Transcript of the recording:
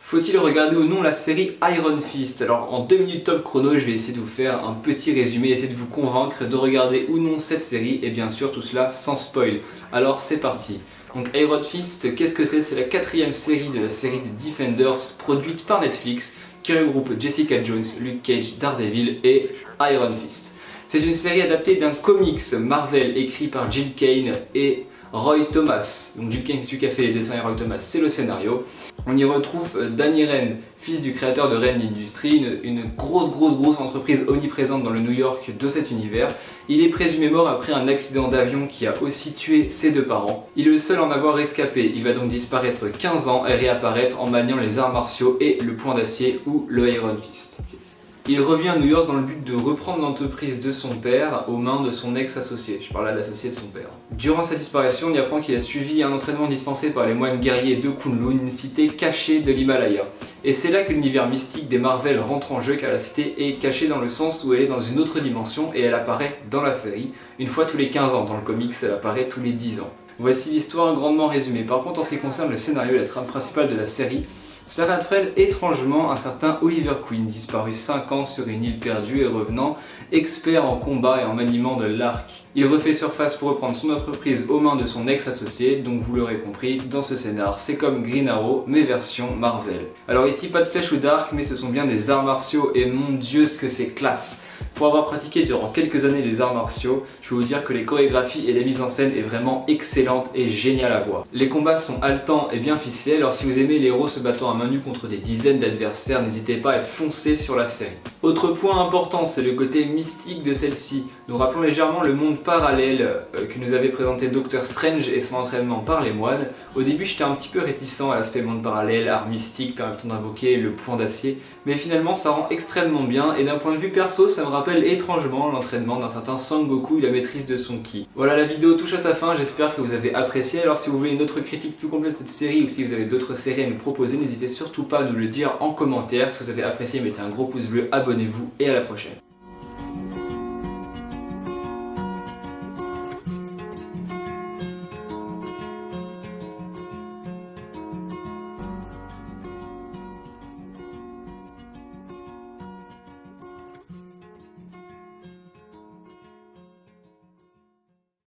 Faut-il regarder ou non la série Iron Fist? Alors en 2 minutes top chrono, je vais essayer de vous faire un petit résumé, essayer de vous convaincre de regarder ou non cette série, et bien sûr tout cela sans spoil. Alors c'est parti. Donc Iron Fist, qu'est-ce que c'est? C'est la 4ème série de la série des Defenders, produite par Netflix, qui regroupe Jessica Jones, Luke Cage, Daredevil et Iron Fist. C'est une série adaptée d'un comics Marvel écrit par Jill Kane et Roy Thomas. Donc Jill Kane c'est celui qui a fait les dessins et Roy Thomas c'est le scénario. On y retrouve Danny Rand, fils du créateur de Rand Industries, une grosse entreprise omniprésente dans le New York de cet univers. Il est présumé mort après un accident d'avion qui a aussi tué ses 2 parents. Il est le seul à en avoir escapé. Il va donc disparaître 15 ans et réapparaître en maniant les arts martiaux et le poing d'acier ou le Iron Fist. Il revient à New York dans le but de reprendre l'entreprise de son père aux mains de son ex-associé. Je parle là de l'associé de son père. Durant sa disparition, on y apprend qu'il a suivi un entraînement dispensé par les moines guerriers de Kunlun, une cité cachée de l'Himalaya. Et c'est là que l'univers mystique des Marvel rentre en jeu, car la cité est cachée dans le sens où elle est dans une autre dimension et elle apparaît dans la série une fois tous les 15 ans. Dans le comics, elle apparaît tous les 10 ans. Voici l'histoire grandement résumée. Par contre, en ce qui concerne le scénario et la trame principale de la série, cela rappelle étrangement un certain Oliver Queen, disparu 5 ans sur une île perdue et revenant, expert en combat et en maniement de l'arc. Il refait surface pour reprendre son entreprise aux mains de son ex-associé, donc vous l'aurez compris, dans ce scénar, c'est comme Green Arrow, mais version Marvel. Alors ici, pas de flèches ou d'arc, mais ce sont bien des arts martiaux, et mon dieu ce que c'est classe! Pour avoir pratiqué durant quelques années les arts martiaux, je peux vous dire que les chorégraphies et la mise en scène est vraiment excellente et géniale à voir. Les combats sont haletants et bien ficelés, alors si vous aimez les héros se battant à main nue contre des dizaines d'adversaires, n'hésitez pas à foncer sur la série. Autre point important, c'est le côté mystique de celle-ci. Nous rappelons légèrement le monde parallèle que nous avait présenté Doctor Strange et son entraînement par les moines. Au début j'étais un petit peu réticent à l'aspect monde parallèle, art mystique permettant d'invoquer le poing d'acier, mais finalement ça rend extrêmement bien et d'un point de vue perso ça me rappelle étrangement l'entraînement d'un certain Sangoku et la maîtrise de son ki. Voilà, la vidéo touche à sa fin, j'espère que vous avez apprécié. Alors si vous voulez une autre critique plus complète de cette série ou si vous avez d'autres séries à nous proposer, n'hésitez surtout pas à nous le dire en commentaire. Si vous avez apprécié, mettez un gros pouce bleu, abonnez-vous et à la prochaine.